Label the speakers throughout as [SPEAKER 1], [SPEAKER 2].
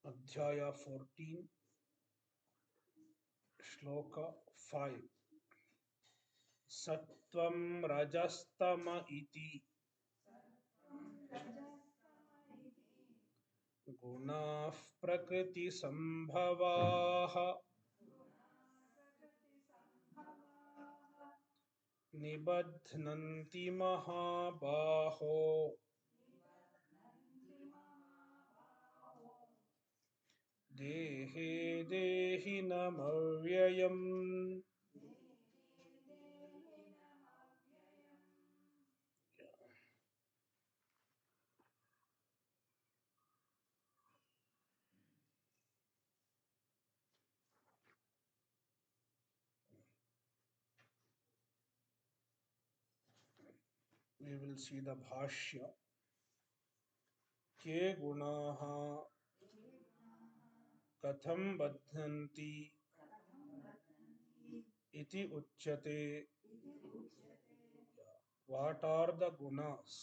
[SPEAKER 1] अध्याय 14 श्लोक 5 सत्वं रजस्तम इति गुणाः प्रकृतिसम्भवाः निबध्नन्ति महाबाहो देहे देहिनमव्ययम् We will see the bhashya. के गुणाः कथं बध्नन्ति इति उच्यते. What are the gunas?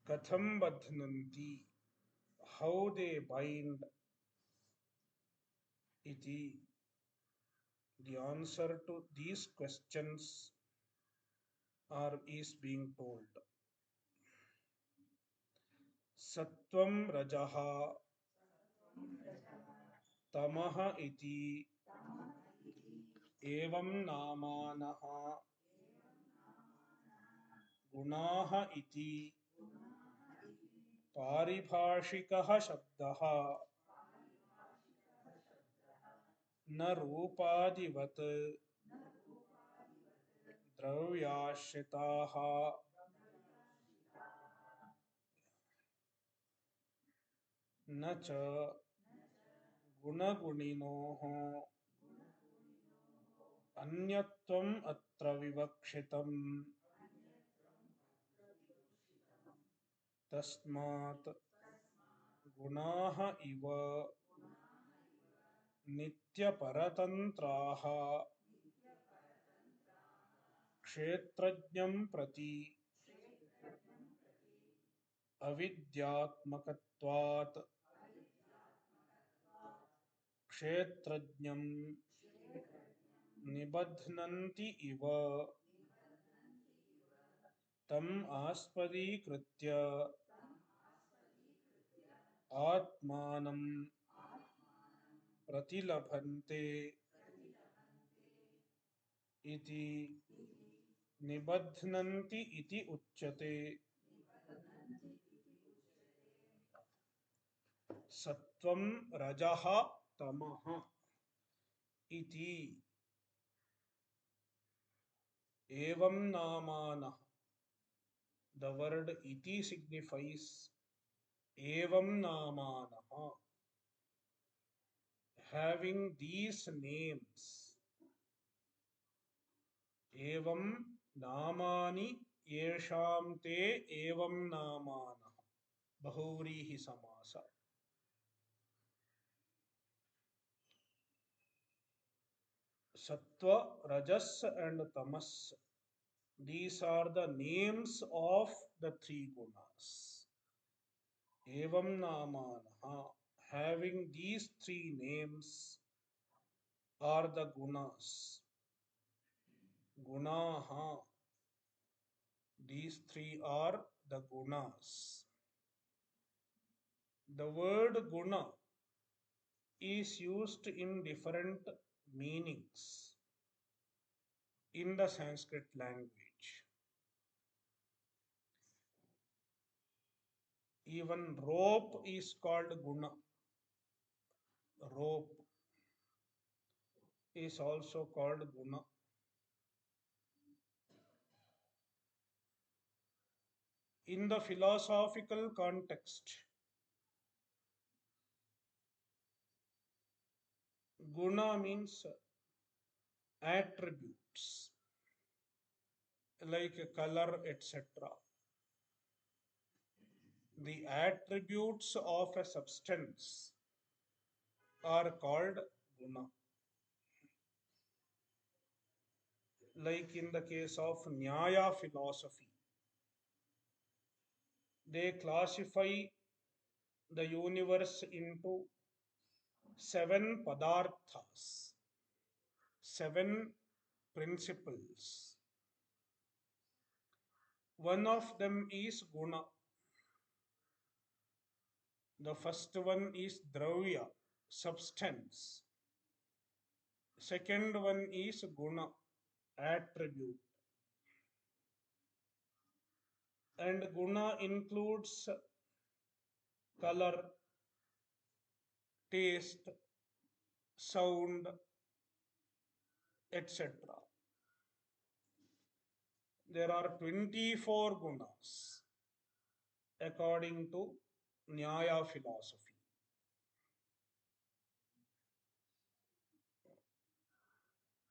[SPEAKER 1] Katham badhnanti, how they bind. Iti, the answer to these questions is being told. Sattvam rajaha tamaha iti evam namanaha gunaha iti पारिभाषिकः शब्दः न रूपादिवत् द्रव्याश्रिताः न च गुणगुणिनोः अन्यत्वम् अत्र विवक्षितम्. तस्मात् गुणाः इव नित्यपरतन्त्राः क्षेत्रज्ञं प्रति अविद्यात्मकत्वात् क्षेत्रज्ञं निबध्नन्ति इव तम् आस्पदीकृत्य आत्मानं प्रतिलभन्ते इति निबध्नन्ति इति उच्यते. सत्वं रजः तमः इति एवं नामानः. The word iti signifies evam namanah, having these names. Evam namani yesham te evam namanah. Bahuvrihi samasa. Sattva, rajas and tamas. These are the names of the three gunas. Evam namanah, having these three names are the gunas. Gunaha, these three are the gunas. The word guna is used in different meanings in the Sanskrit language. Even rope is called guna. Rope is also called guna. In the philosophical context, guna means attributes like color, etc. The attributes of a substance are called guna. Like in the case of Nyaya philosophy, they classify the universe into seven padarthas, seven principles. One of them is guna. The first one is dravya, substance. Second one is guna, attribute. And guna includes color, taste, sound, etc. There are 24 gunas according to Nyaya philosophy.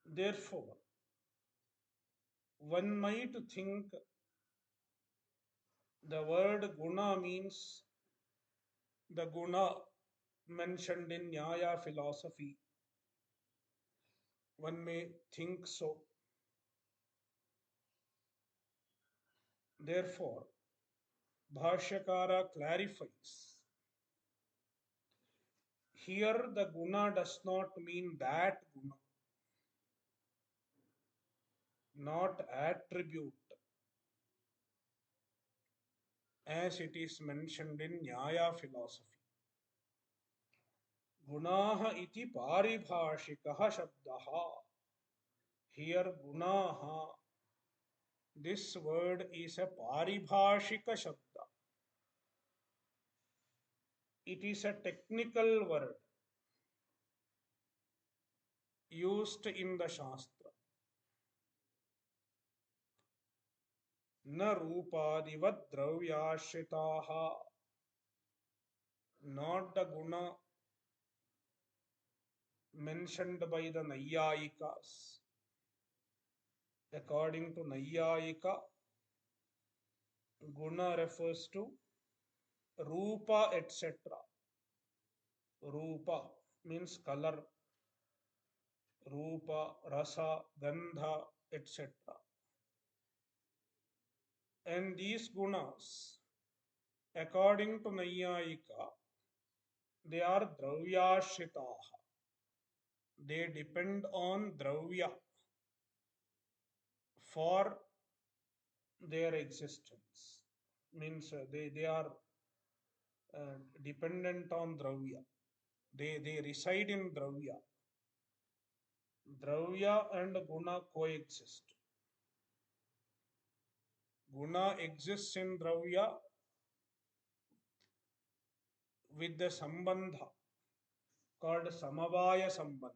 [SPEAKER 1] Therefore, one might think the word guna means the guna mentioned in Nyaya philosophy. One may think so. Therefore, Bhashyakara clarifies here the guna does not mean that guna, not attribute, as it is mentioned in Nyaya philosophy. Gunaha iti paribhashikah shabdaha. Here gunaha, this word is a paribhashika shabda. It is a technical word used in the Shastra. Na rupadivat dravyashritaha. Not the guna mentioned by the Naiyayikas. According to Naiyayika, guna refers to rupa, etc. Rupa means color, rupa, rasa, gandha, etc. And these gunas, according to Naiyayika, they are dravyashritaha. They depend on dravya for their existence. Means they are dependent on dravya. They reside in dravya. Dravya and guna coexist. Guna exists in dravya with the sambandha called samavaya sambandha.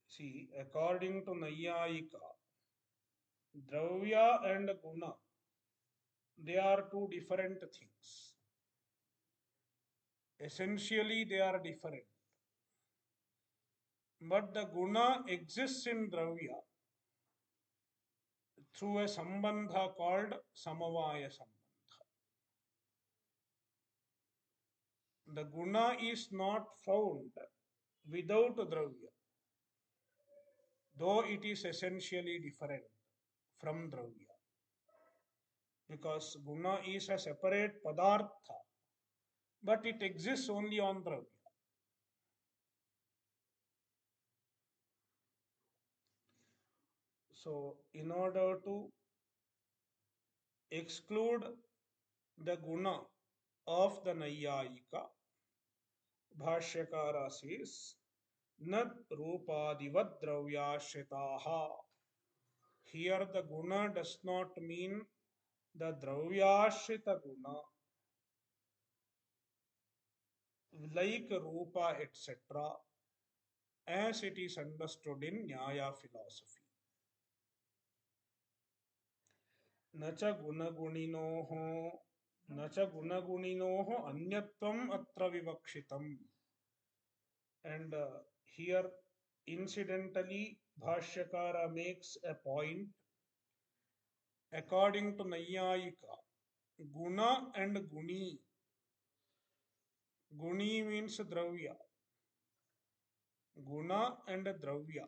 [SPEAKER 1] See, according to Naiyayika, dravya and guna, they are two different things. Essentially, they are different. But the guna exists in dravya through a sambandha called samavaya sambandha. The guna is not found without dravya, though it is essentially different from dravya. Because guna is a separate padartha, but it exists only on dravya. So, in order to exclude the guna of the Naiyayika, Bhashyakara says, Nad Rupadivat Dravyashritaha. Here the guna does not mean the Dravyashrita guna like Rupa etc. as it is understood in Nyaya philosophy. न च गुणगुणिनोः न च गुणगुणिनोः अन्यत्वम् अत्र विवक्षितम्. And here incidentally Bhashyakara makes a point. According to Naiyayika, guna and guni, guni means dravya, guna and dravya,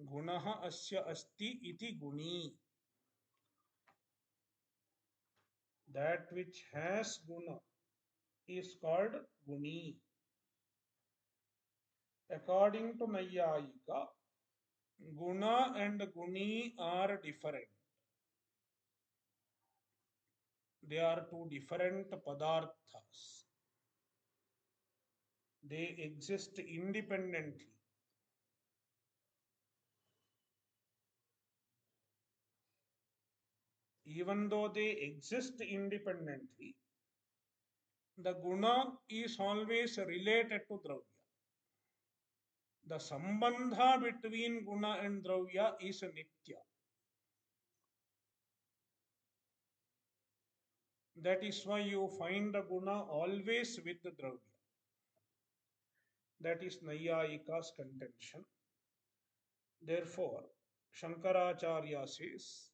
[SPEAKER 1] gunaha asya asti iti guni. That which has guna is called guni. According to Nayyayika, guna and guni are different. They are two different padarthas. They exist independently. Even though they exist independently, the guna is always related to dravya. The sambandha between guna and dravya is nitya. That is why you find the guna always with the dravya. That is Nayyayika's contention. Therefore, Shankaracharya says,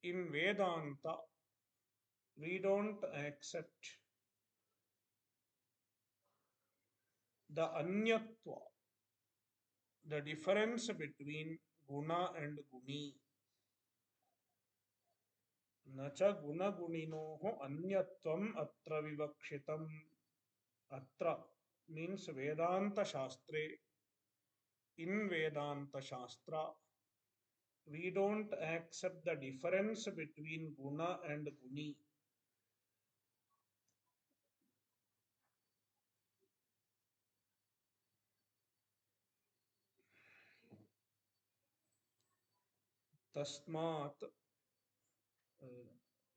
[SPEAKER 1] in Vedanta, we don't accept the anyatva, the difference between guna and guni. न च गुणगुणिनोः अन्यत्वम् अत्र विवक्षितम्. Atra means Vedanta Shastre. In Vedanta Shastra, we don't accept the difference between guna and guni. Tasmat,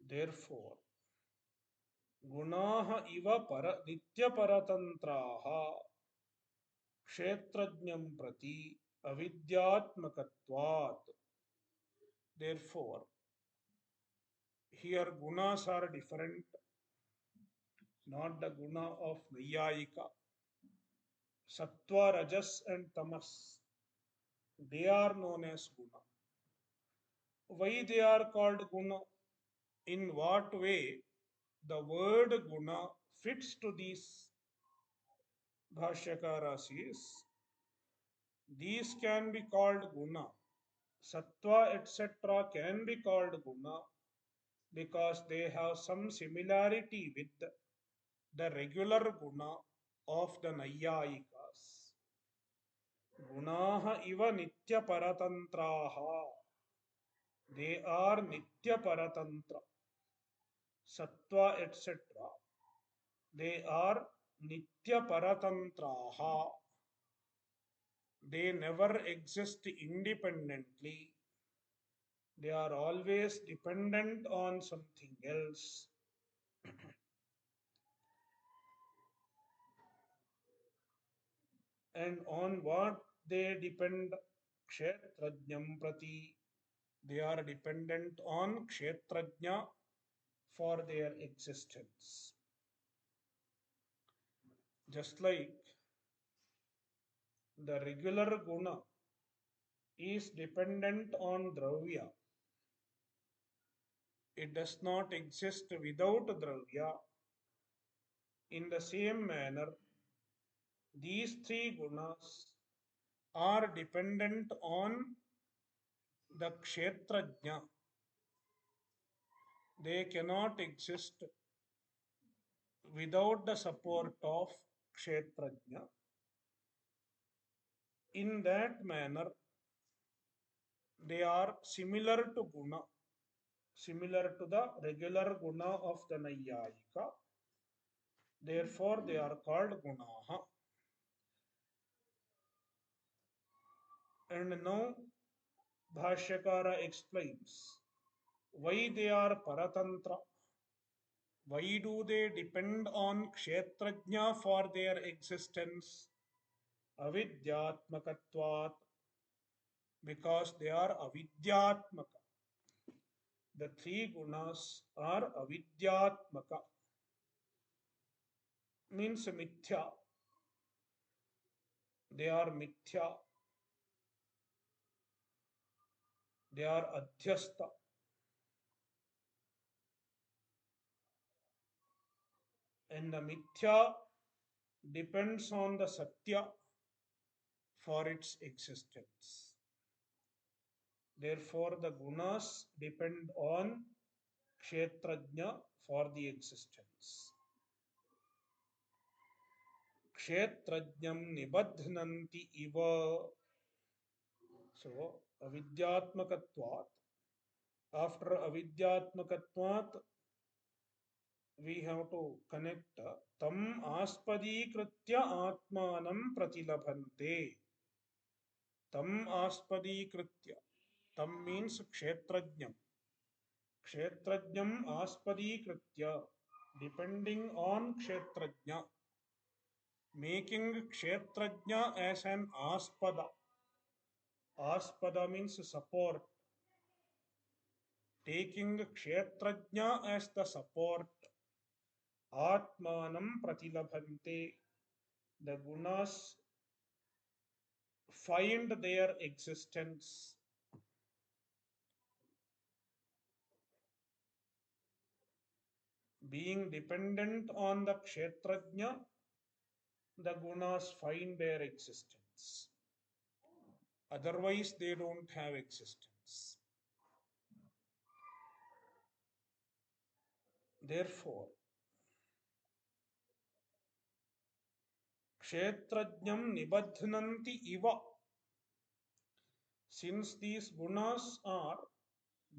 [SPEAKER 1] therefore, गुणाः इव पर नित्यपरतन्त्राः क्षेत्रज्ञं प्रति अविद्यात्मकत्वात्. Therefore, here gunas are different, not the guna of Nayyayika. Sattva, Rajas, and Tamas, they are known as guna. Why they are called guna? In what way the word guna fits to these? Bhashyakara says, these can be called guna. Sattva, etc., can be called guna because they have some similarity with the regular guna of the Nayyayikas. Gunaha iva nitya paratantraha. They are nitya paratantra. Sattva, etc. They are nitya paratantraha. They never exist independently. They are always dependent on something else. And on what they depend? Kshetrajnam prati. They are dependent on Kshetrajna for their existence. Just like the regular guna is dependent on Dravya, it does not exist without Dravya. In the same manner, these three gunas are dependent on the Kshetrajna. They cannot exist without the support of Kshetrajna. In that manner, they are similar to guna, similar to the regular guna of the Nayyayika. Therefore, they are called gunaha. And now, Bhashyakara explains why they are paratantra. Why do they depend on Kshetrajna for their existence? Avidyatmakatvat, because they are avidyatmaka. The three gunas are avidyatmaka, means mithya. They are mithya. They are adhyasta. And the mithya depends on the satya for its existence. Therefore, the gunas depend on kshetrajna for the existence. Kshetrajnam nibadhnanti iva. So avidyatmakatvat. After avidyatmakatvat, we have to connect tam aspadikritya atmanam pratilabhante. Tam aspadikritya. Tam means kshetrajnam. Kshetrajnam aspadikritya. Depending on kshetrajna. Making kshetrajna as an aspada. Aspada means support. Taking kshetrajna as the support. Atmanam pratilabhante. The gunas find their existence. Being dependent on the kshetrajna, the gunas find their existence. Otherwise, they don't have existence. Therefore, kshetrajnam nibadhnanti iva. Since these gunas are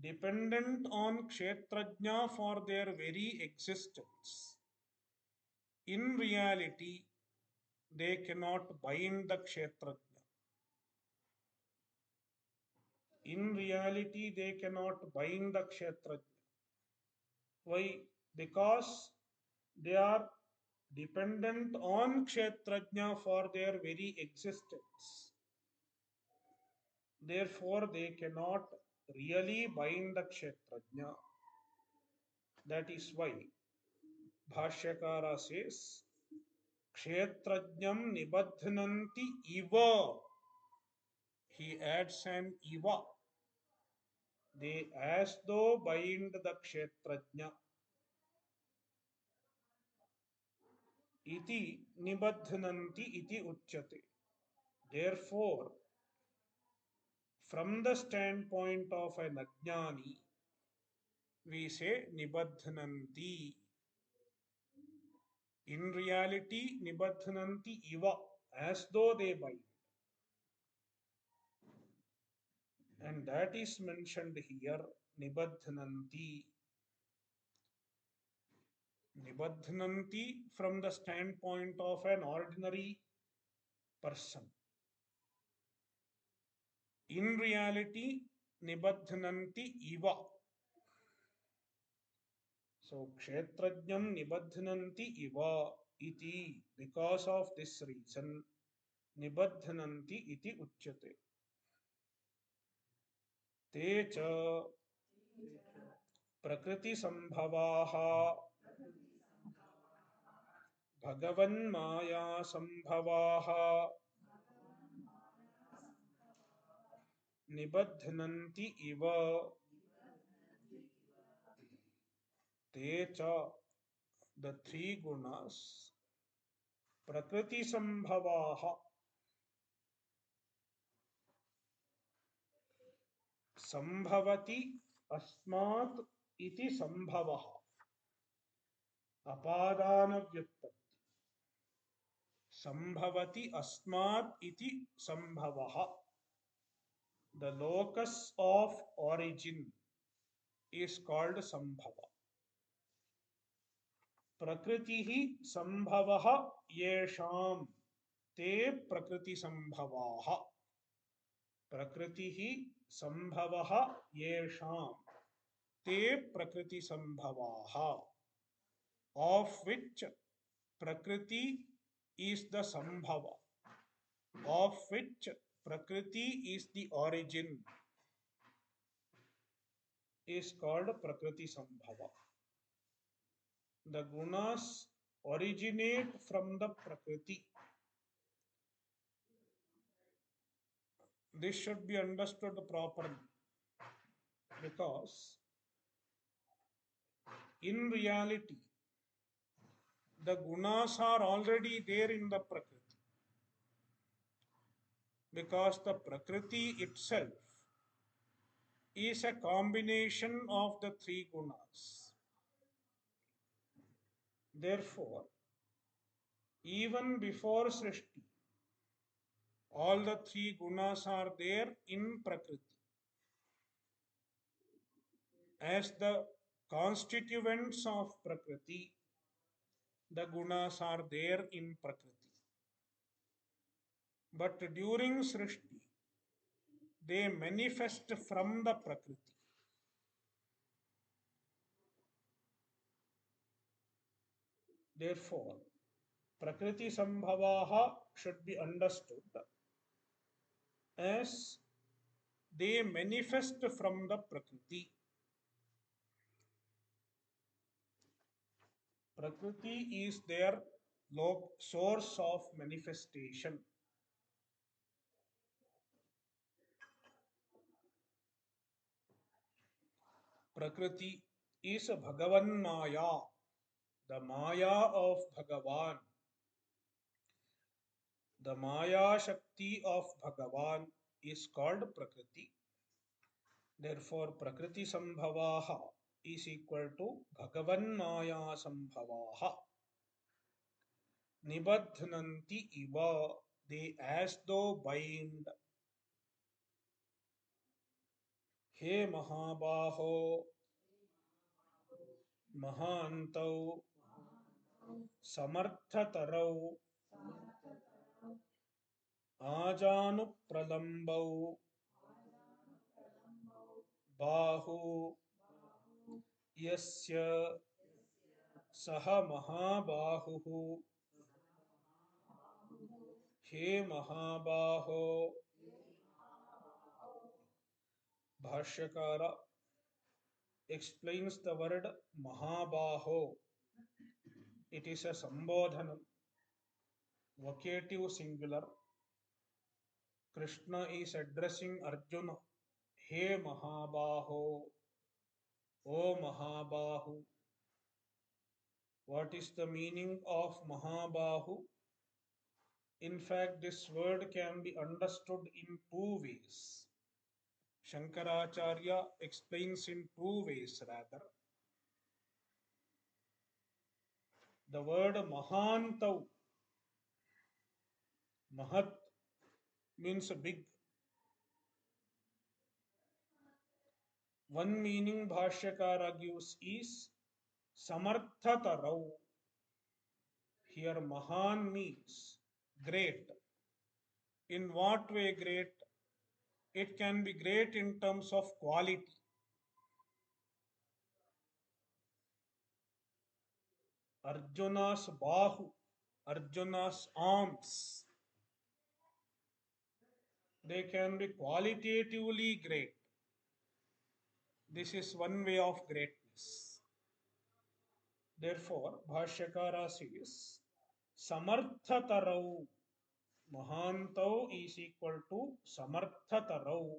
[SPEAKER 1] dependent on kshetrajna for their very existence, in reality, they cannot bind the kshetrajna. In reality, they cannot bind the kshetrajna. Why? Because they are dependent on kshetrajna for their very existence. Therefore, they cannot really bind the kshetrajna. That is why Bhashyakara says, kshetrajnam nibadhnanti iva. He adds an iva. They as though bind the kshetrajna. Iti nibadhnanti iti uchyate. Therefore, from the standpoint of an ajnani, we say nibadhnanti. In reality, nibadhnanti iva, as though they bind. And that is mentioned here, nibadhnanti. Nibadhnanti from the standpoint of an ordinary person. In reality, nibadhnanti iva. So, kshetrajnam nibadhnanti iva iti. Because of this reason, nibadhnanti iti uchyate. Te cha prakriti sambhavaha भगवन् माया संभवाः निबध्नन्ति इव ते च. The three gunas prakriti sambhavaha. Sambhavati asmat iti sambhavaha. Apadana vyuttati. Sambhavati asmat iti sambhavaha. The locus of origin is called sambhava. Prakritihi sambhavaha yesham te prakriti sambhavaha. Prakritihi sambhavaha yesham te prakriti sambhavaha. Of which prakriti is the sambhava, of which prakriti is the origin, is called prakriti sambhava. The gunas originate from the prakriti. This should be understood properly, because in reality, the gunas are already there in the prakriti, because the prakriti itself is a combination of the three gunas. Therefore, even before Srishti, all the three gunas are there in Prakriti. As the constituents of Prakriti, the gunas are there in Prakriti. But during Srishti, they manifest from the Prakriti. Therefore, Prakriti Sambhavaha should be understood as they manifest from the Prakriti. Prakriti is their source of manifestation. Prakriti is Bhagavan Maya, the Maya of Bhagavan. The Maya Shakti of Bhagavan is called Prakriti. Therefore, Prakriti Sambhavaha is equal to Bhagavan Maya Sambhavaha. Nibadhnanti iva, they as though bind. He Mahabaho, Mahantau, Samarthatarau, Ajanupralambau, Bahu, Yasya, Saha Mahabahu, He Mahabaho. Bhashyakara explains the word Mahabaho. It is a Sambodhanam, vocative singular. Krishna is addressing Arjuna. He Mahabaho, O Mahabahu. What is the meaning of Mahabahu? In fact, this word can be understood in two ways. Shankaracharya explains in two ways rather. The word Mahantau, Mahat means big. One meaning Bhashyakara gives is Samarthatarau. Here Mahan means great. In what way great? It can be great in terms of quality. Arjuna's Bahu, Arjuna's arms, they can be qualitatively great. This is one way of greatness. Therefore, Bhashyakara says, Samarthatarau, Mahantau is equal to Samarthatarau,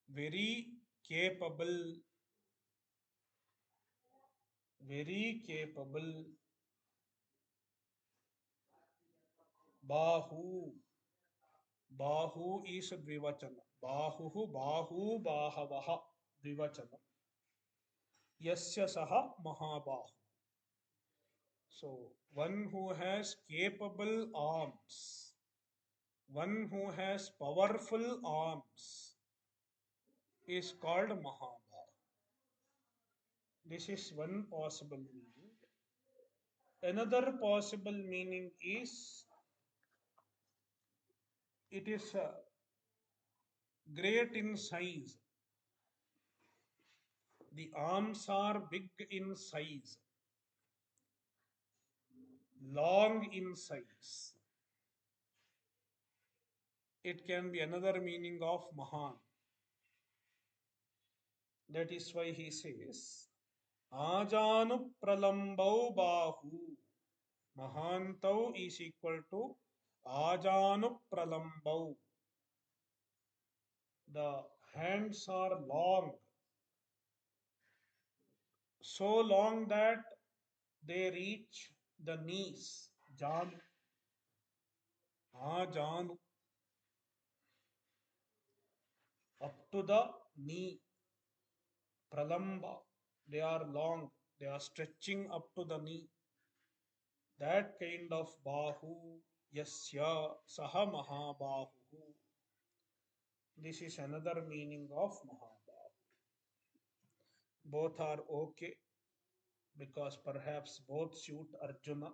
[SPEAKER 1] very capable, very capable. Bahu, Bahu is Dvivachana. Bahu, Bahu, Bahavaha, Dvivachana. Yasya Saha Mahabahu. So, one who has capable arms, one who has powerful arms is called Mahabahu. This is one possible meaning. Another possible meaning is it is great in size. The arms are big in size, long in size. It can be another meaning of Mahan. That is why he says, Ajanu pralambau bahu. Mahantau is equal to Ajanu pralambau. The hands are long, so long that they reach the knees. Janu. Ajanu. Up to the knee, pralamba, they are long, they are stretching up to the knee. That kind of bahu, yasya saha mahabahu. This is another meaning of mahabahu. Both are okay because perhaps both suit Arjuna.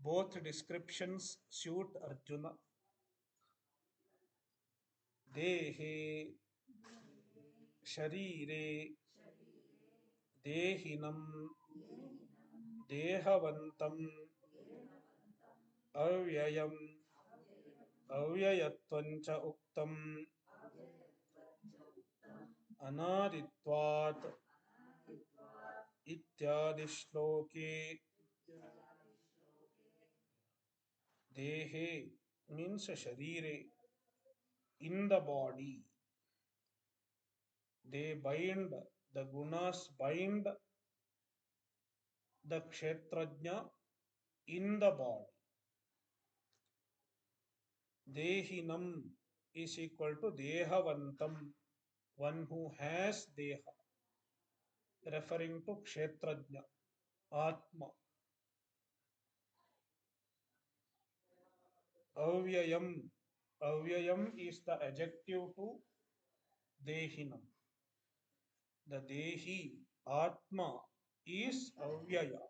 [SPEAKER 1] Both descriptions suit Arjuna. Dehe, sharire, dehinam, dehavantam, avyayam, avyayatvancha uktam, anaditvat, इत्यादि श्लोके देहे means sharire, in the body. They bind, the gunas bind the kshetrajna in the body. Dehinam is equal to dehavantam, one who has deha, referring to kshetrajna, atma. Avyayam, avyayam is the adjective to dehinam. The dehi, atma, is avyaya.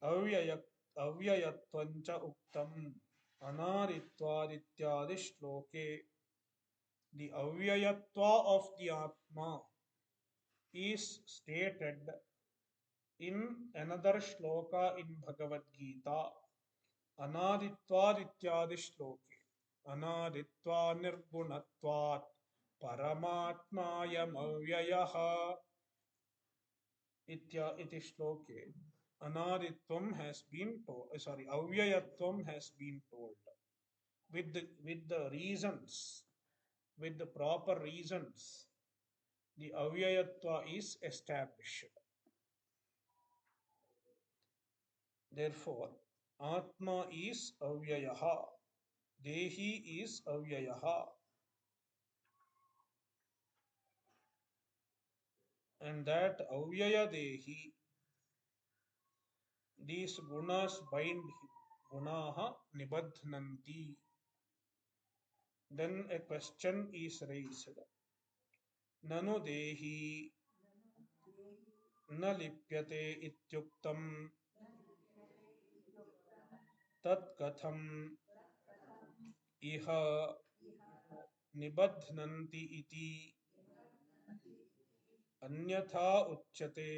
[SPEAKER 1] Avyaya, avyayatvancha uktam anaritvadityadi shloke. The avyayatva of the atma is stated in another shloka in Bhagavad Gita. Anaditvad ityadi shloke. Anaditva nirgunatvat paramatmayam avyayaha itya iti shloke. Anaditvam has been told, avyayatvam has been told with the reasons, with the proper reasons, the avyayatva is established. Therefore, Atma is avyayaha, Dehi is avyayaha, and that avyaya Dehi, these gunas bind him, gunaha nibadhnanti. Then a question is raised. Nanu Dehi न लिप्यते इत्युक्तं तत् कथम् इह निबध्नन्ति इति अन्यथा उच्यते.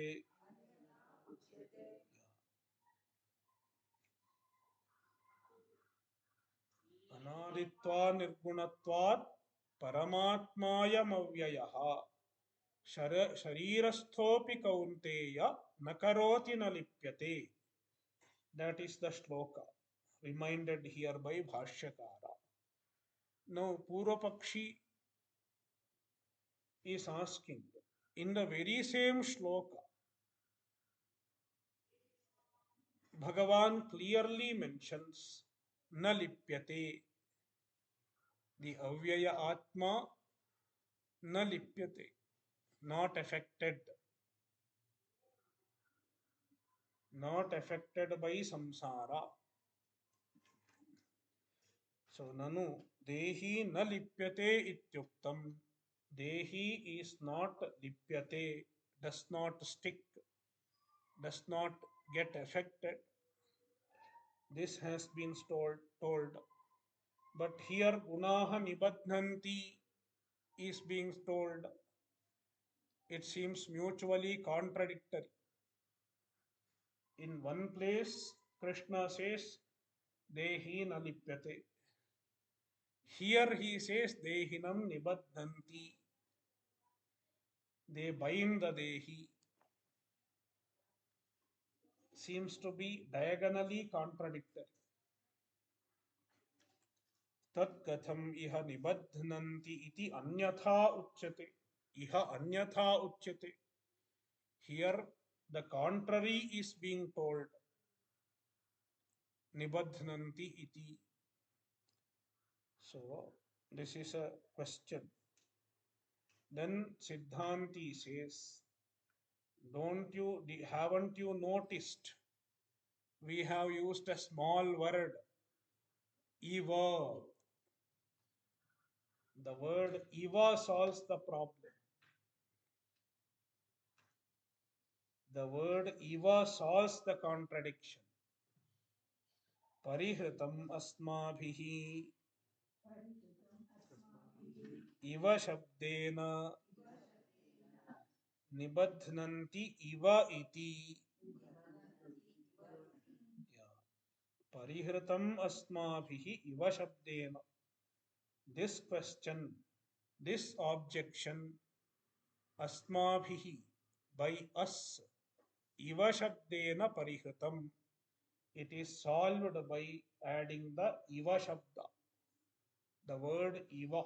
[SPEAKER 1] अनादित्वा निर्गुणत्वात् परमात्मायमव्ययः शरीरस्थोऽपि कौन्तेय न करोति न लिप्यते. That is the shloka reminded here by Bhashyakara. Now Purvapakshi is asking, in the very same shloka, Bhagavan clearly mentions na lipyate, the avyaya atma na lipyate, not affected, not affected by samsara. So nanu dehi na lipyate ityuktam, dehi is not lipyate, does not stick, does not get affected. This has been told. But here gunaha nibadhanti is being told. It seems mutually contradictory. In one place, Krishna says, Dehi nalipyate. Here he says, Dehinam nibadhanti. They bind the Dehi. Seems to be diagonally contradictory. Tat katham iha nibadhananti iti anyatha uchyate. Iha anyatha uchyate. Here the contrary is being told. Nibadhananti iti. So this is a question. Then Siddhanti says, haven't you noticed? We have used a small word, eva. The word eva solves the problem. The word eva solves the contradiction. Parihritam asmabhihi iva shabdena nibadhnanti iva iti. Yeah. Parihritam asmabhihi iva shabdena. This question, this objection, asmabhihi, by us, iva shabdena parihritam. It is solved by adding the iva shabda, the word iva.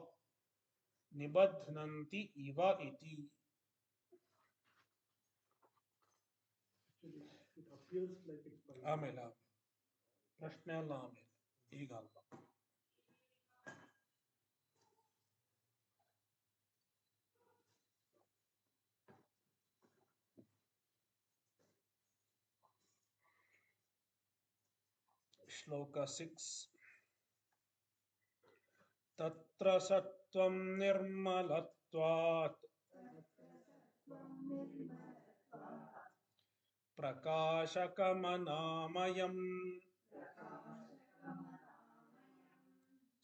[SPEAKER 1] Nibadhnanti iva iti. It appears like it's by ಆಮೇಲೆ ಪ್ರಶ್ನೆ ಅಲ್ಲ ಆಮೇಲೆ ಈಗ ಅಲ್ಲ. ಶ್ಲೋಕ 6 ತತ್ರ ಸತ್ವಂ ನಿರ್ಮಲತ್ವಾತ್ ಪ್ರಕಾಶಕಮನಾಮಯಂ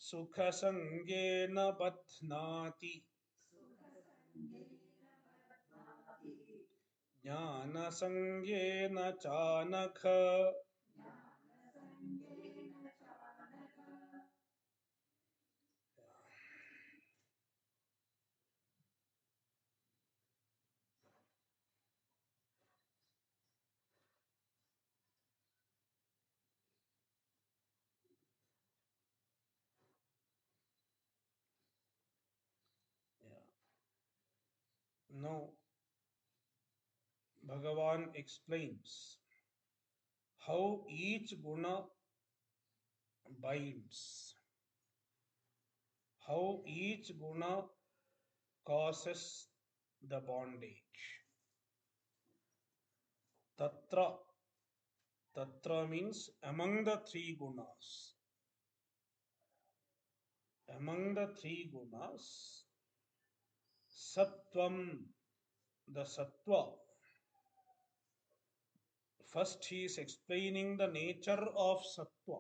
[SPEAKER 1] ಸುಖಸಂಗೇನ ಬಧ್ನಾತಿ ಜ್ಞಾನಸಂಗೇನ ಚಾನಘ. Now, Bhagavan explains how each guna binds, how each guna causes the bondage. Tatra, tatra means among the three gunas. Among the three gunas, sattvam, the sattva. First he is explaining the nature of sattva.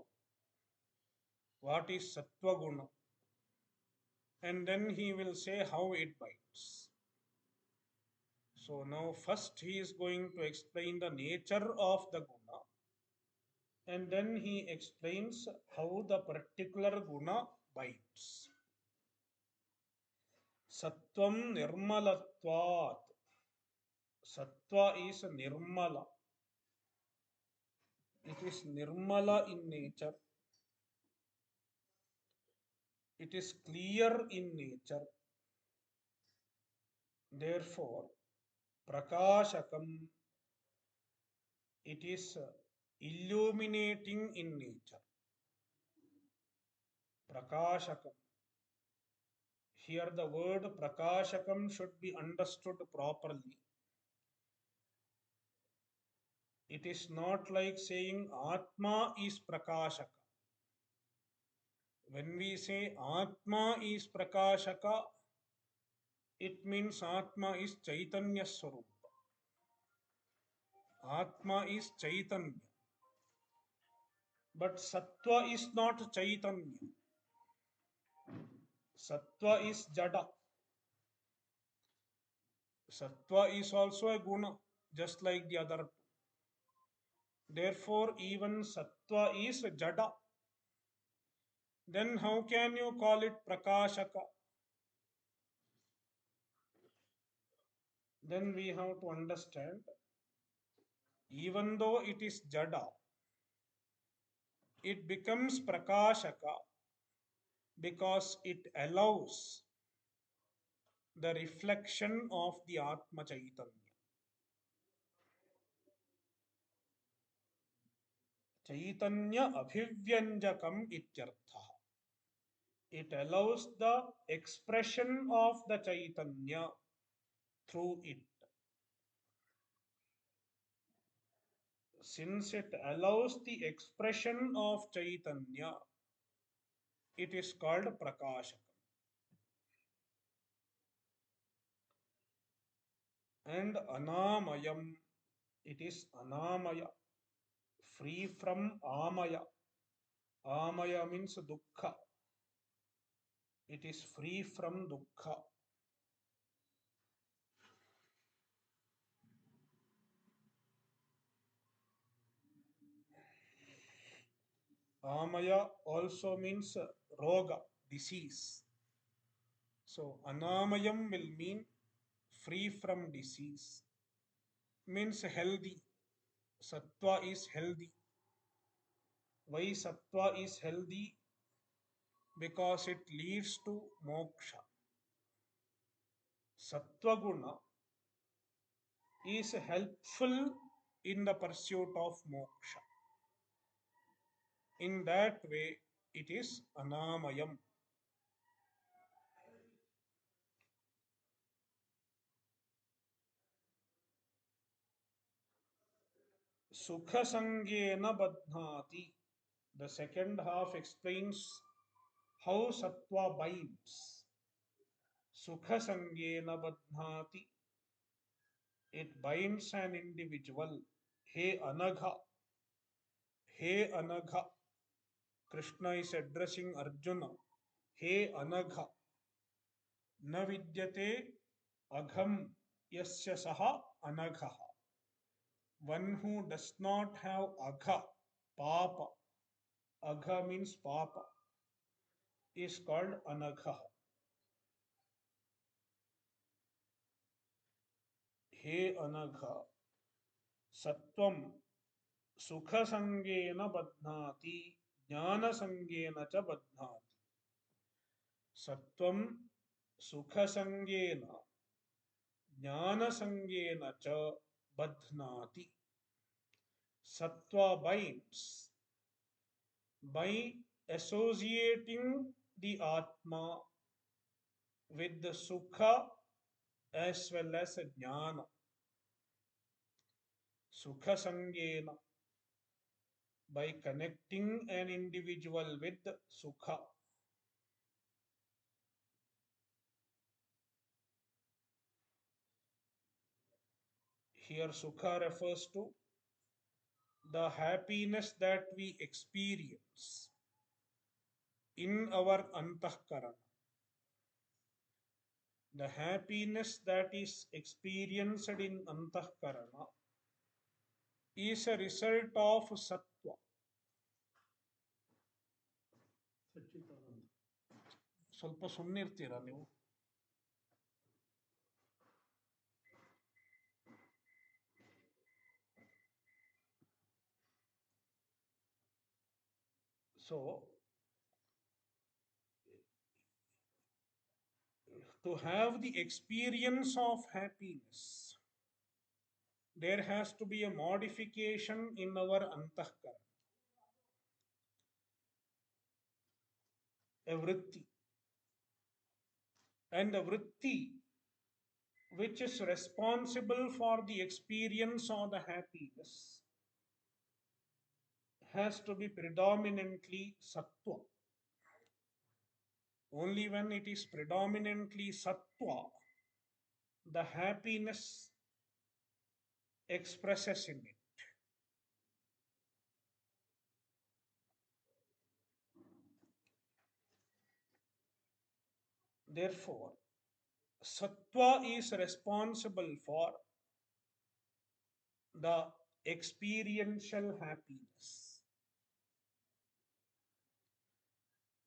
[SPEAKER 1] What is sattva guna? And then he will say how it binds. So now first he is going to explain the nature of the guna, and then he explains how the particular guna binds. Sattvam nirmalatvat. Sattva is nirmala. It is nirmala in nature. It is clear in nature. Therefore, prakashakam, it is illuminating in nature. Prakashakam. Here the word prakashakam should be understood properly. It is not like saying Atma is prakashaka. When we say Atma is prakashaka, it means Atma is Chaitanya Swarupa. Atma is Chaitanya. But Sattva is not Chaitanya. Sattva is Jada. Sattva is also a guna, just like the other two. Therefore, even Sattva is Jada. Then how can you call it Prakashaka? Then we have to understand, even though it is Jada, it becomes Prakashaka because it allows the reflection of the Atma Chaitanya. Chaitanya Abhivyanjakam ityartha. It allows the expression of the Chaitanya through it. Since it allows the expression of Chaitanya, it is called Prakashakam. And Anamayam, it is Anamaya, free from Amaya. Amaya means Dukkha. It is free from Dukkha. Amaya also means Roga, disease. So Anamayam will mean free from disease. Means healthy. Sattva is healthy. Why Sattva is healthy? Because it leads to moksha. Sattva guna is helpful in the pursuit of moksha. In that way, it is Anamayam. Sukha Sangena Badhnati. The second half explains how Sattva binds. Sukha Sangena Badhnati. It binds an individual. He Anagha. He Anagha. Krishna is addressing Arjuna. He Anagha. Na vidyate agham yasya saha anagha. One who does not have agha, papa, agha means papa, is called anagha. He anagha, sattvam sukha sangena badhnati, jnana sangena cha badhnati. Sattvam sukha sangena, jnana sangena cha badhnati. Sattva binds by associating the Atma with the Sukha as well as Jnana. Sukha Sangena, by connecting an individual with Sukha. Here Sukha refers to the happiness that we experience in our Antahkarana. The happiness that is experienced in Antahkarana is a result of Sattva. ಸ್ವಲ್ಪ ಸುಮ್ಮನಿರ್ತೀರಾ ನೀವು? So, to have the experience of happiness, there has to be a modification in our antahkara, a vritti. And the vritti which is responsible for the experience of the happiness has to be predominantly sattva. Only when it is predominantly sattva, the happiness expresses in it. Therefore, sattva is responsible for the experiential happiness.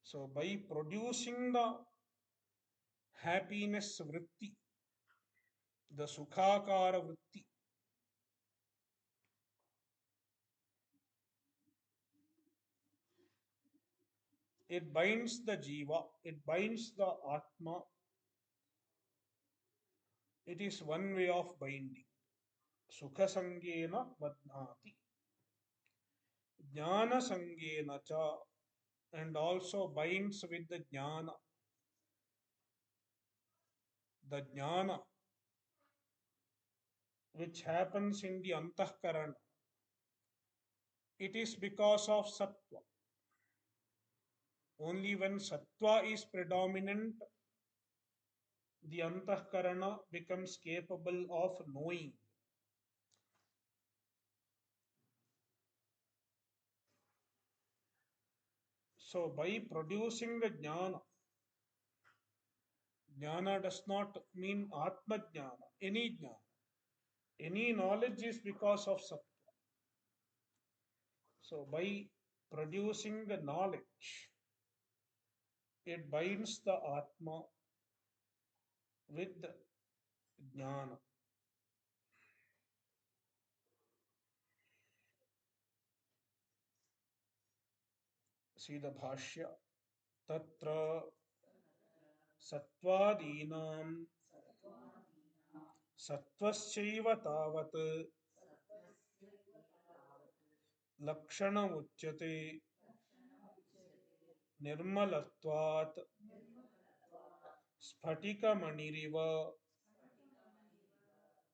[SPEAKER 1] So, by producing the happiness vritti, the sukhakara vritti, it binds the jiva, it binds the atma. It is one way of binding. Sukha sangena badhnati. Jnana sangena cha. and also binds with the jnana. The jnana which happens in the antahkarana, it is because of sattva. Only when sattva is predominant, the antahkarana becomes capable of knowing. So by producing the jnana, jnana does not mean atma jnana, any jnana. Any knowledge is because of sattva. So by producing the knowledge, it binds the atma with the jnana. See the bhashya. Tatra sattvadinam सत्वस्यैव तावत् लक्षणमुच्यते निर्मलत्वात् स्फटिकमणिरिव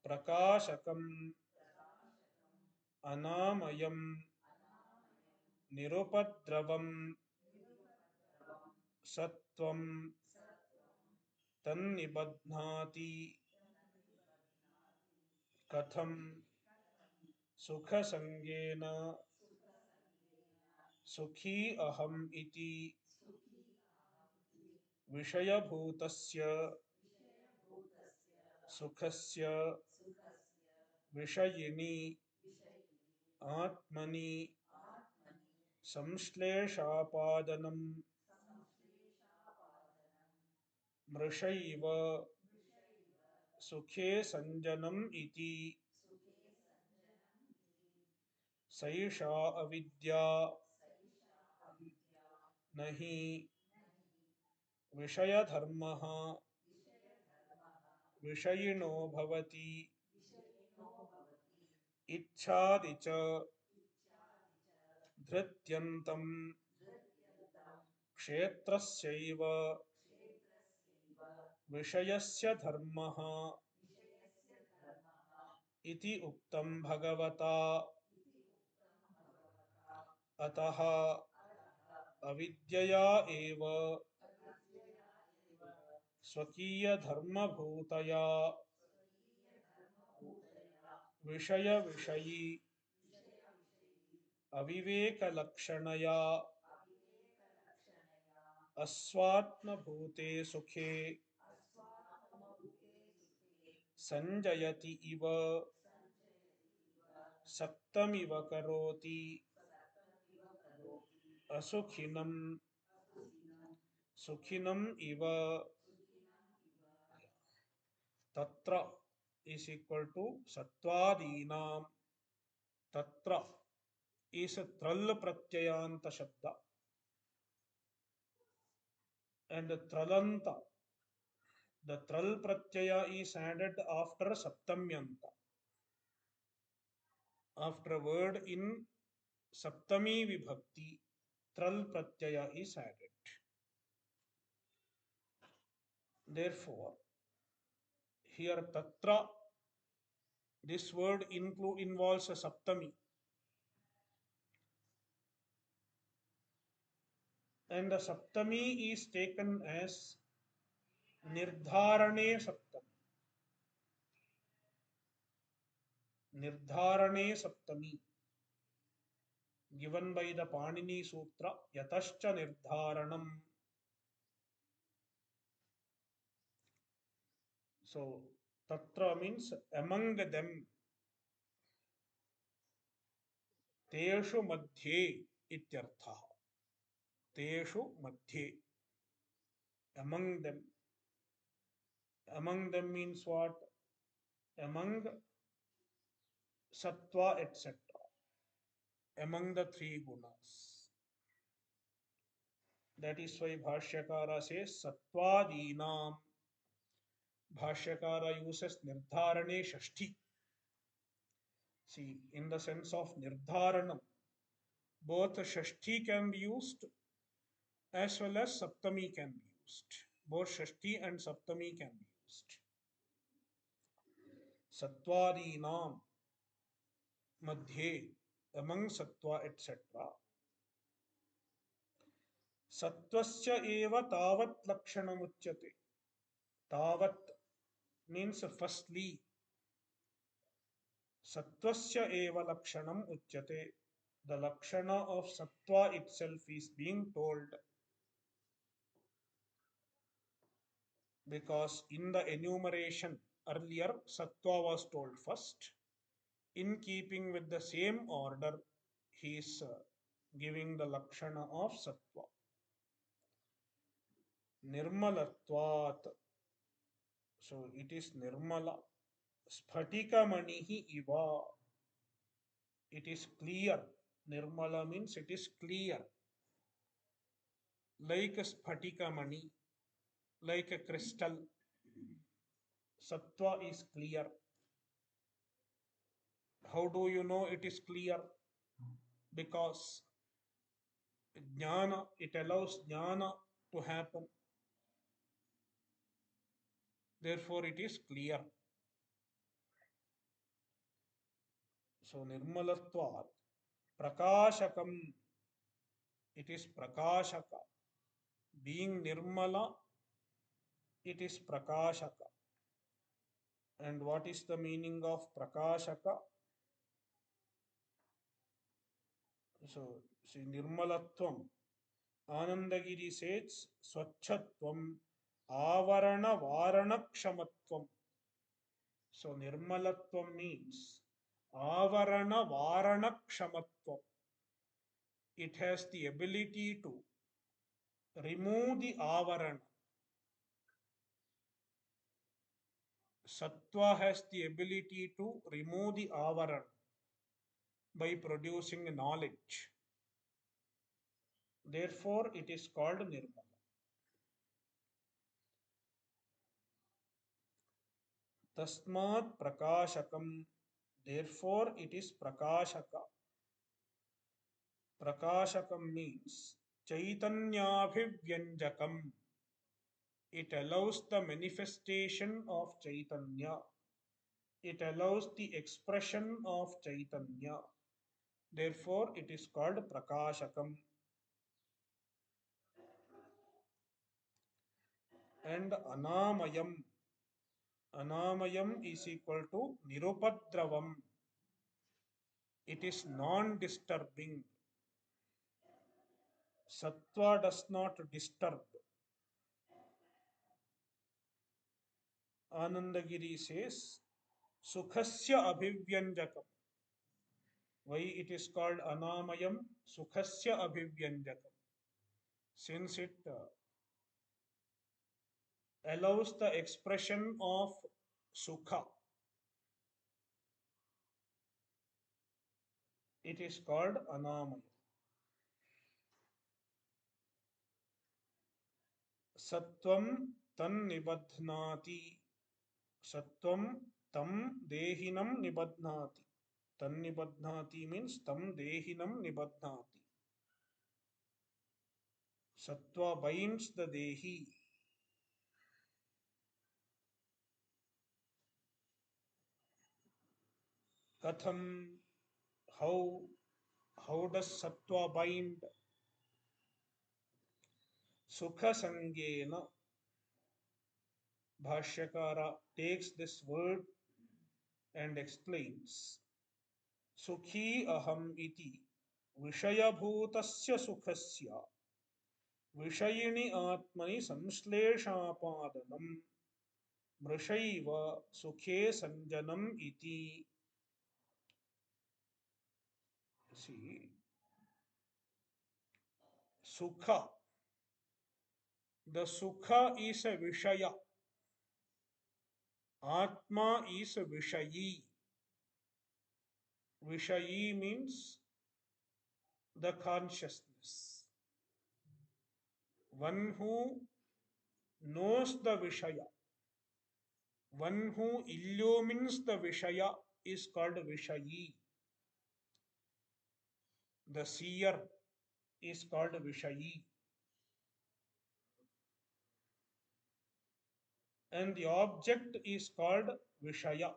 [SPEAKER 1] प्रकाशकम् अनामयम् निरुपद्रवम् सत्वम् तन्निबध्नाति कथम् सुखसंगेन सुखी अहम् इति विषयभूतस्य सुखस्य विषयिनि आत्मनि संश्लेषापादनं मृषैव सुखे संजनम् इति सैषा अविद्या नहि विषयधर्मः विषयिणो भवति इच्छादि च धृत्यन्तं क्षेत्रस्यैव विषयस्य धर्मः इति उक्तं भगवता। अतः अविद्यया एव स्वकीय धर्मभूतया विषय विषयी अविवेकलक्षणया अस्वात्मभूते सुखे संजयति इव सक्तमिव करोति असुखिनं सुखिनम इव। तत्र is equal to सत्वादीनाम. तत्र is a tral pratyayanta shabda and tralanta. The tral pratyaya is added after saptamyanta. After a word in saptami vibhakti, tral pratyaya is added. Therefore, here tatra, this word involves a saptami. And the saptami is taken as nirdharane saptami. Nirdharane saptami. Given by the Panini Sutra, yatascha nirdharanam. So, tatra means among them. Teshu madhye ityartha. Teshu madhye. Among them. Among them means what? Among sattva, etc. Among the three gunas. That is why Bhashyakara says Sattvadinam. Bhashyakara uses Nirdharane Shashti. See, in the sense of Nirdharanam, both Shashti can be used as well as Saptami can be used. Both Shashti and Saptami can be used. Satwadinam madhye, among Sattva etc. Sattvasya eva tavat lakshanam uchyate. Tavat means firstly. Sattvasya eva lakshanam uchyate. The lakshana of sattva itself is being told, because in the enumeration earlier sattva was told first. In keeping with the same order, he is giving the lakshana of sattva. Nirmalatvat. So it is nirmala. Sphatika manihi iva. It is clear. Nirmala means it is clear. Like a sphatika mani, like a crystal. Sattva is clear. How do you know it is clear? Because jnana, it allows jnana to happen. Therefore, it is clear. So, nirmalatvat, prakashakam, it is prakashaka. Being nirmala, it is prakashaka. And what is the meaning of prakashaka? So, see, nirmalatvam. Anandagiri says, swachhatvam, avarana varana kshamatvam. So, nirmalatvam means avarana varana kshamatvam. It has the ability to remove the avarana. Sattva has the ability to remove the avarana by producing knowledge. Therefore, it is called nirmala. Tasmat prakashakam. Therefore, it is prakashaka. Prakashakam means chaitanyabhivyanjakam. It allows the manifestation of Chaitanya. It allows the expression of Chaitanya. Therefore, it is called Prakashakam. And Anamayam. Anamayam is equal to Nirupadravam. It is non-disturbing. Sattva does not disturb. Anandagiri says, Sukhasya abhivyanjakam. Why it is called Anamayam? Sukhasya abhivyanjakam. Since it allows the expression of Sukha, it is called Anamaya. Sattvam tan nibadhnati. Sattvam tam dehinam nibadhnati. Tan nibadhnati means tam dehinam nibadhnati. Sattva binds the dehi. Katham, how does sattva bind? Sukha sangena. Bhashyakara takes this word and explains. Sukhi aham iti vishayabhutasya sukhasya vishayini atmani samshleshapadanam mrishaiva sukhe sanjanam iti. See, sukha. The sukha is a vishaya. Atma is a vishayi. Vishayi means the consciousness. One who knows the Vishaya, one who illumines the Vishaya is called Vishayi. The seer is called Vishayi. and the object is called Vishaya.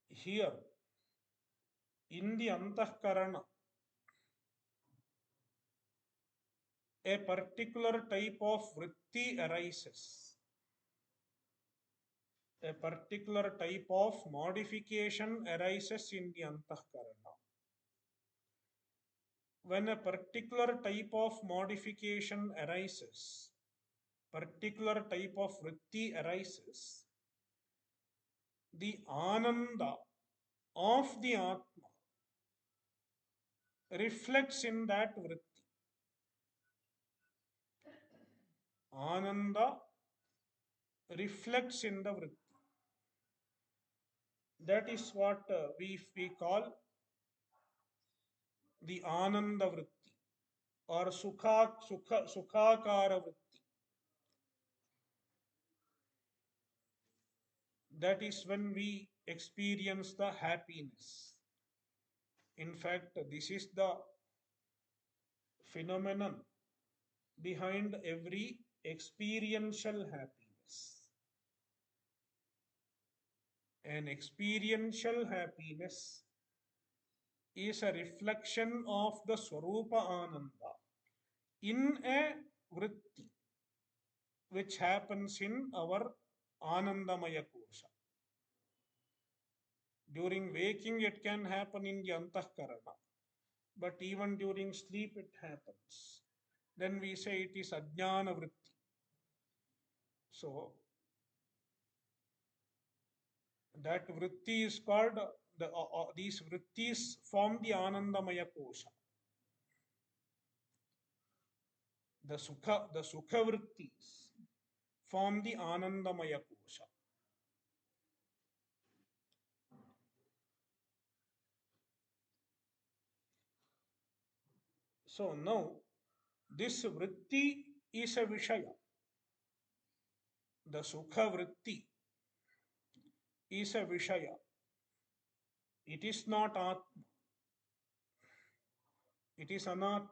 [SPEAKER 1] Here, in the Antahkarana, a particular type of vritti arises. A particular type of modification arises in the Antahkarana. When a particular type of modification arises, particular type of vritti arises, the ananda of the Atma reflects in that vritti. Ananda reflects in the vritti. That is what we call the Ananda vritti or Sukhakara vritti. That is when we experience the happiness. In fact, this is the phenomenon behind every experiential happiness. An experiential happiness is a reflection of the Swarupa Ananda in a vritti which happens in our Anandamaya Kosha. During waking, it can happen in the Antahkarana, but even during sleep, it happens. Then we say it is Ajnana Vritti. So, that Vritti is called, these Vrittis form the Anandamaya Kosha. The Sukha Vrittis form the Anandamaya Kosha. So now, this Vritti is a Vishaya. The Sukha Vritti is a Vishaya. It is not Atma. It is Anatma.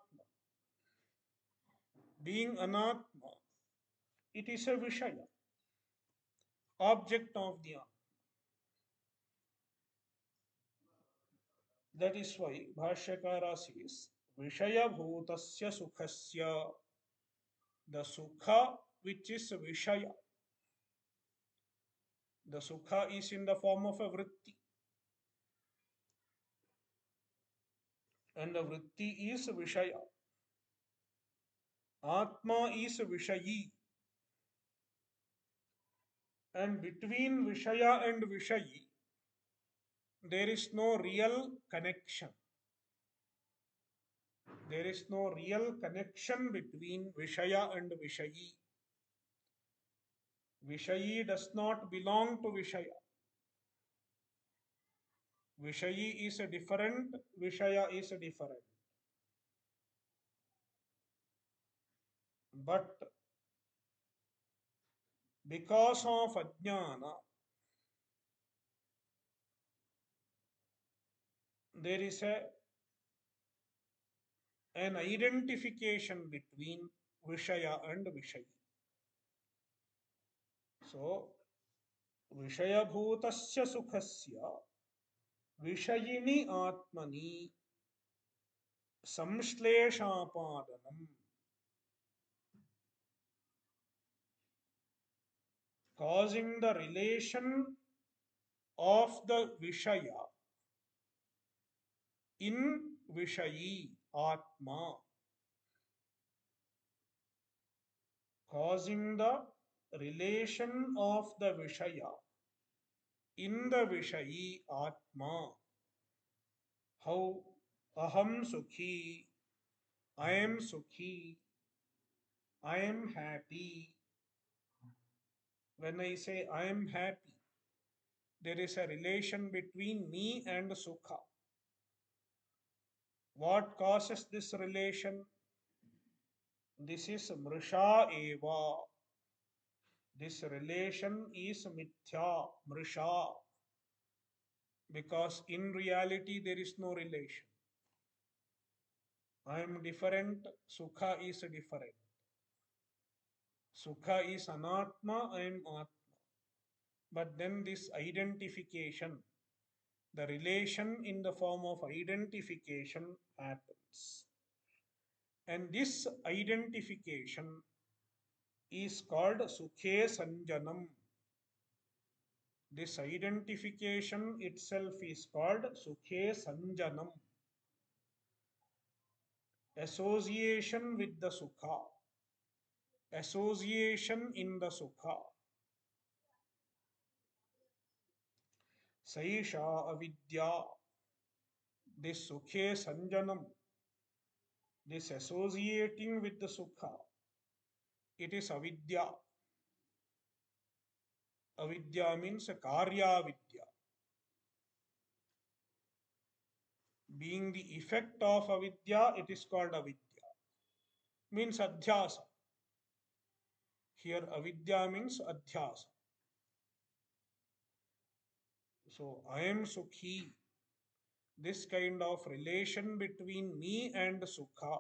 [SPEAKER 1] Being Anatma, it is a Vishaya, object of the Atma. That is why Bhashyakara says, Vishaya Bhutasya Sukhasya, the Sukha which is Vishaya. The Sukha is in the form of a Vritti. And the Vritti is Vishaya. Atma is Vishayi. And between Vishaya and Vishayi, there is no real connection. There is no real connection between Vishaya and Vishayi. Vishayi does not belong to Vishaya. Vishayi is a different, Vishaya is a different. But because of Ajnana, there is an identification between Vishaya and Vishayi. So, Vishayabhutasya Sukhasya Vishayini Atmani Samshleshapadanam, causing the relation of the Vishaya in Vishayi Atma, causing the relation of the Vishaya in the Vishayi Atma. How Aham Sukhi, I am Sukhi, I am happy. When I say I am happy, there is a relation between me and Sukha. What causes this relation? This is Mrisha Eva. This relation is Mithya, Mrisha. because in reality there is no relation. I am different, Sukha is different. Sukha is Anatma, I am Atma. But then this identification, the relation in the form of identification happens. And this identification is called Sukhe Sanjanam. This identification itself is called Sukhe Sanjanam. Association with the Sukha. Association in the Sukha. Saisha Avidya. This Sukhe Sanjanam. This associating with the Sukha. It is Avidya. Avidya means Karya Vidya. Being the effect of Avidya, it is called Avidya. Means Adhyasa. Here Avidya means Adhyasa. So I am Sukhi. This kind of relation between me and Sukha,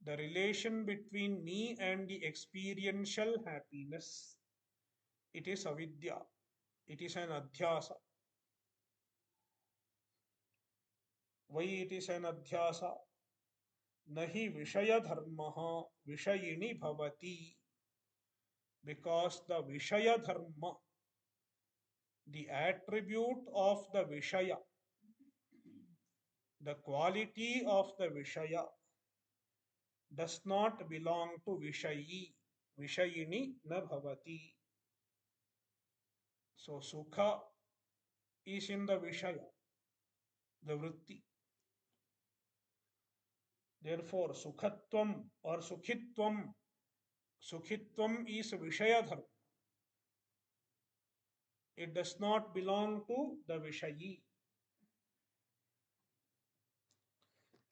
[SPEAKER 1] the relation between me and the experiential happiness, it is Avidya. It is an Adhyasa. Why it is an Adhyasa? Nahi Vishaya Dharmaha Vishayini Bhavati. Because the Vishaya Dharma, the attribute of the Vishaya, the quality of the Vishaya does not belong to Vishayi. Vishayini na bhavati. So Sukha is in the Vishaya, the Vritti. Therefore, Sukhatvam or Sukhitvam, Sukhitvam is Vishaya Dharma. It does not belong to the Vishayi.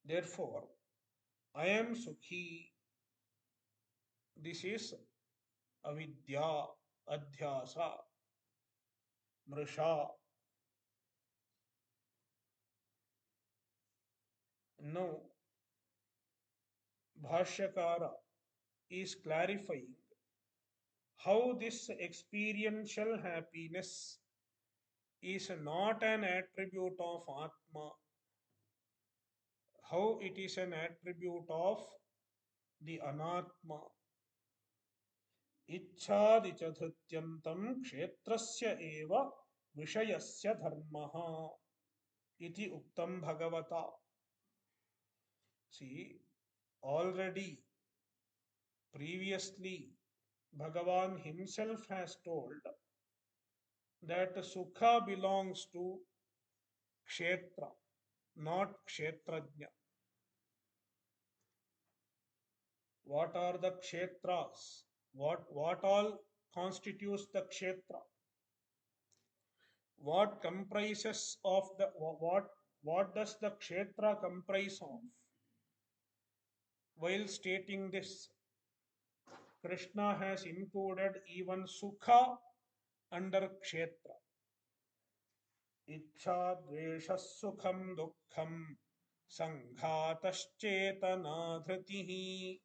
[SPEAKER 1] Therefore, I am Sukhi. This is Avidya, Adhyasa, Mrisha. Now, Bhashyakara is clarifying how this experiential happiness is not an attribute of Atma, how it is an attribute of the Anatma. Ichchadichatrityantam kshetrasya eva vishayasya dharmaha iti uktam bhagavata. See, already previously Bhagavan himself has told that Sukha belongs to Kshetra, not Kshetrajna. What are the Kshetras? What all constitutes the Kshetra? What comprises of the what does the Kshetra comprise of? While stating this, Krishna has included even Sukha under Kshetra. Ichha dvesha sukham dukkham sanghataschetana dhritihi.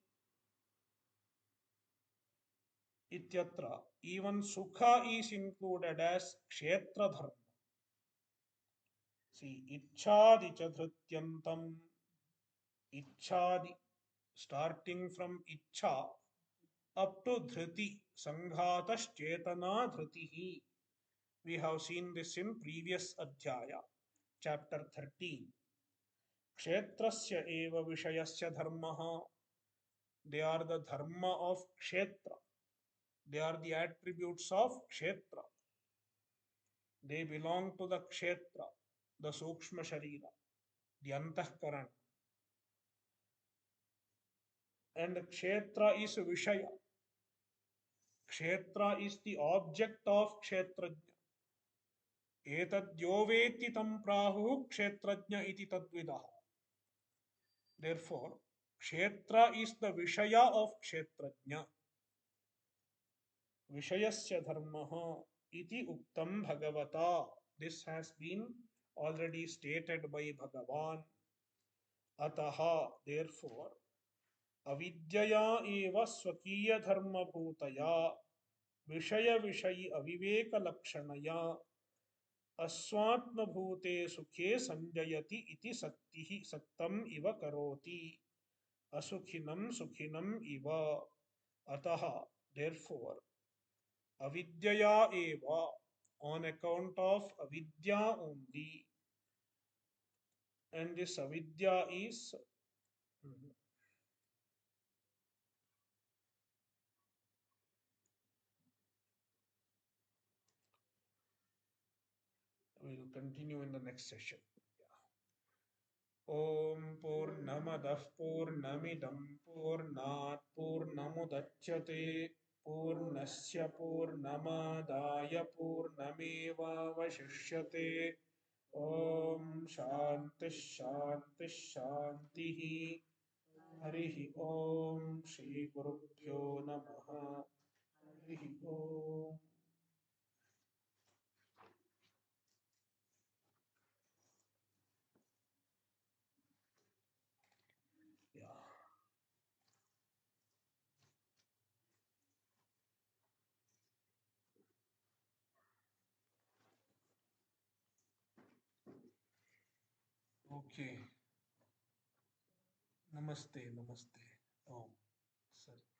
[SPEAKER 1] Ityatra, even Sukha is included as Kshetra Dharma. See, Ichchadi Chadhrutyantam, Ichchadi, starting from Ichcha up to Dhriti, Sanghatas Chetana Dhritihi. We have seen this in previous Adhyaya, chapter 13. Kshetrasya eva Vishayasya Dharmaha. They are the Dharma of Kshetra. They are the attributes of Kshetra. They belong to the Kshetra, the Sukshma Sharira, the Antahkarana. And Kshetra is Vishaya. Kshetra is the object of Kshetrajna. Etadyo veti tam prahu Kshetrajna iti tadvidaha. Therefore, Kshetra is the Vishaya of Kshetrajna. Vishayasya dharmaha iti uktam bhagavata. This has been already stated by Bhagavan. Ataha, therefore, avidyaya eva swakīya dharma bhūtaya विषय विषयी अविवेक लक्षणया अस्वात्म भूते सुखे संजयति इति सक्तिः सक्तम इव करोति असुखिनं सुखिनं इव अतः therefore avidyaya eva on account of avidya only, and this avidya is we will continue in the next session. Om Purnamadah Purnamidam Purnat Purnamudachyate Purnasya Purnamadaya Purnamevavashishyate. Om Shanti Shanti Shanti. Harihi Om Shri Gurubhyo Namaha. Harihi Om. Yeah. Okay. Namaste, namaste. Oh, sorry.